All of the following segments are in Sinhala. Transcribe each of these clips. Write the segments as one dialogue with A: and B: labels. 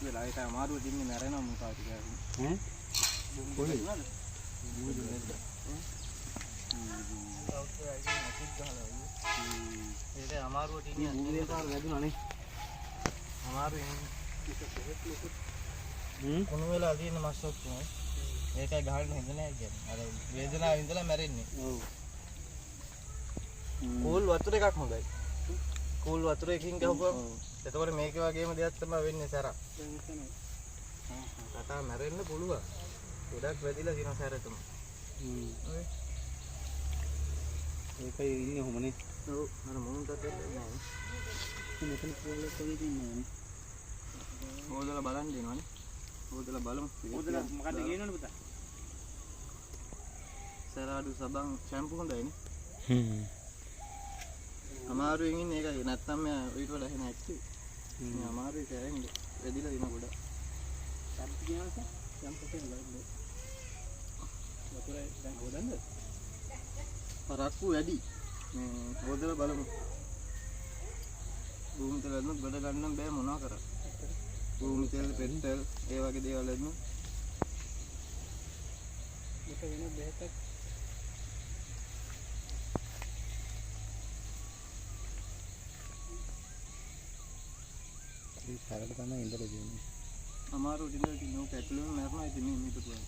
A: වෙලා ඒක අමාරුව දින්නේ මැරෙනවා මොකක්ද කියන්නේ ඈ කොහෙද මූද නේද ඒක අමාරුව දින්නේ මූදේ පාර වැදුණා නේ අමාරුවෙන් කොන වෙලා තියෙන මස් ඔක්කොම ඒකයි ගහන්න හොඳ නැහැ කියන්නේ අර වේදනාව ඉඳලා මැරෙන්නේ ඔව් කෝල් වතුර එකක් හොඳයි කෝල් වතුර එකකින් ගහපුවා එතකොට මේක වගේම දෙයක් තමයි වෙන්නේ සැරා. කතා මැරෙන්න පුළුවන්. ගොඩක් වැදිලා තියෙනවා සැරටම. ඒකයි ඉන්නේ කොහොමනේ? ඔව් අර මොනුන්ට දෙන්නේ නැහැ. මෙතන පොලේ කොහෙද ඉන්නවනේ? හොදලා බලන්න දෙනවනේ. හොදලා බලමු. හොදලා මොකද ගේනවනේ පුතා? සැරාඩු සබන් ෂැම්පු හොඳයිනේ. අමාරුවෙන් ඉන්නේ ඒකයි නැත්තම් මෙයා ඊට වඩා එහෙ නැති. මේ අමාරුයි කෑන්නේ වැඩිලා දින ගොඩ. ෂැම්පු කියනවාද? ෂැම්පු කියන්නේ වතුරේ දැන් හොදන්නද? පරක්කු වැඩි. මේ හොදලා බලමු. භූමි තෙල් ගන්නොත් ගොඩ ගන්න බෑ මොනවා කරා. භූමි තෙල් පෙට්‍රල් ඒ වගේ දේවල් ගන්න. මේක වෙන බෙහෙතක් සරල තමයි ඉඳලා දෙන්නේ. අමාරු ඉඳලා තිනෝ පැටලෙම මරනවා ඉතින් මේ මේක පුළුවන්.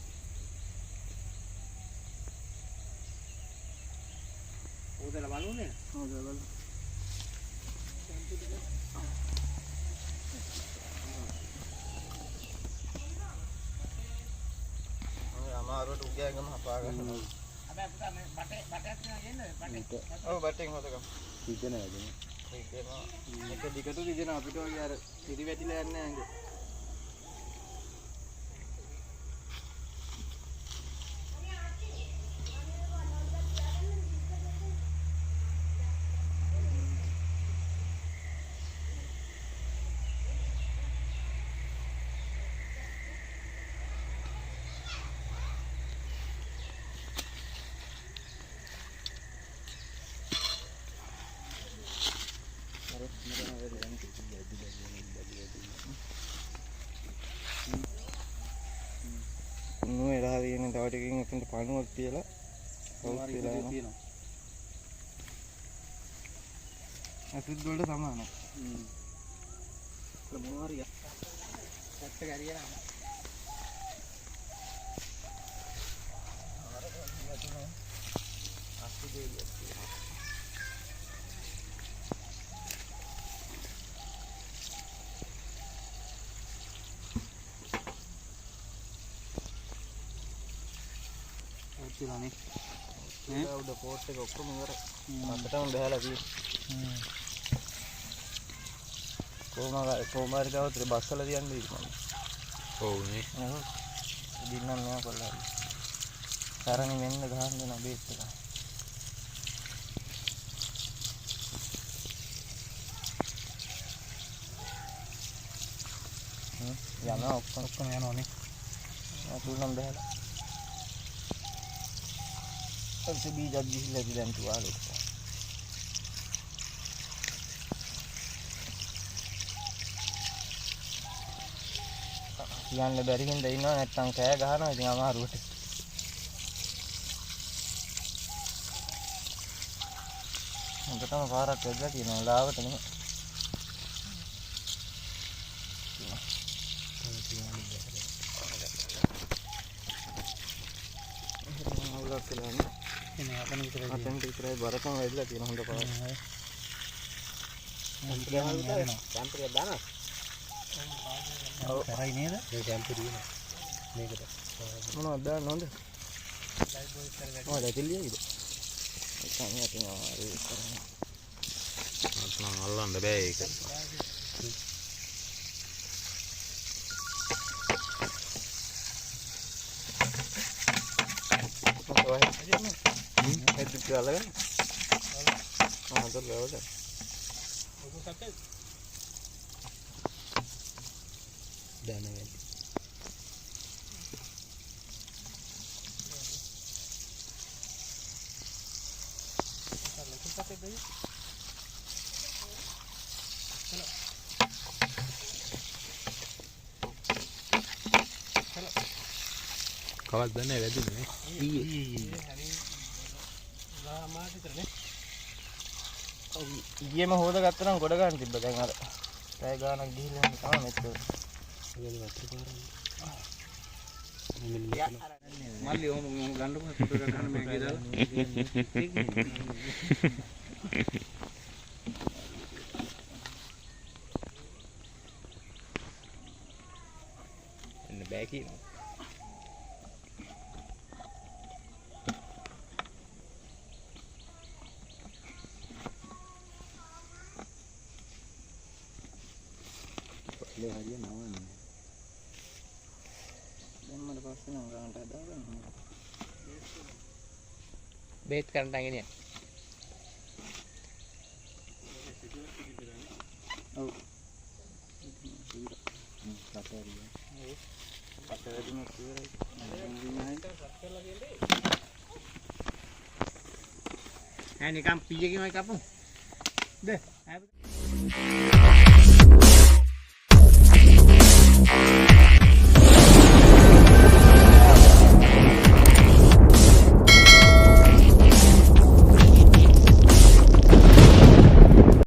A: හොදලා බලන්නේ. හොදලා බලන්න. අමාරුට උගයන්ගම හපා ගන්නවා. හැබැයි පුතා මේ බටයක් තියන්නේ බටේ. ඔව් බටෙන් හොදගමු. ඉතනද නේ. ඒක දිගට දිගෙන අපිට වගේ අර ඉරි වැටිලා යන්නේ නැහැ. නුවේ රහ තියෙන තව ටිකකින් එතනට පණුවක් තියලා කවුරුත් වෙලා තියෙනවා. අසුත් වලට සමානයි. මොනවා හරි ඇත්ත ගැරියා. අසු දෙවියන්. නේ නේ උඩ පෝට් එක ඔක්කොම ඉවරයි. අතටම බහැලා තියෙන්නේ. කොහොමද ගාවට බස්සලා තියන්නේ ඉතින්. ඔව් නේ. ඔව්. දින්නම් නෑ කොල්ලා. සරණි මෙන්න ගහන්න දෙන බේස් එක. යනවා ඔක්කොම යනවානේ. තුන්නම් බහැලා. सबसे बीज अब जिस लगी දැන් තුවාලෙට කියන්න බැරි හින්දා ඉන්නවා නැත්තම් කෑ ගහනවා ඉතින් අමාරුවට හොඳටම පාරක් වැදලා තියෙනවා ලාවට නෙමෙයි අවුලක් කියලා නේ අතන විතරයි බරකම වැදලා තියෙන හොඳ පාර. ටැම්පරේචර් දානවා. ඔව් කරයි නේද? ඒ ටැම්පරේචර් මේකට. මොනවද දාන්න හොඳ? Oh, ada pilih gitu. Tanya tinggal hari sekarang.
B: Nang Allah ndak baik.
A: Wah, aja nih. Itu jalan kan? Ah, tuh lewat kan. Aku sakit. Dana kan. Sakit aja.
B: Kawat dana වැඩි නේ.
A: ඊයේම හොද ගත්තා නම් ගොඩ ගන්න තිබ්බ දැන් අර පැය ගානක් ගිහිල්ලා යන තමයි මෙච්චර. මල්ලි ඕම ගන්නකො ෆොටෝ එකක් ගන්න මේකේ දාලා. එන්න බෑ කියනවා. ले हरिया नावा नहीं දැන් මට පස්සේ නම් ගන්නට හදාගන්න බේත් කරන්න අංගනේ ඔව් කටරිය ඔව් කටරියම ඉවරයි ඈ නිකන් පීයකින් වයි කපමු ද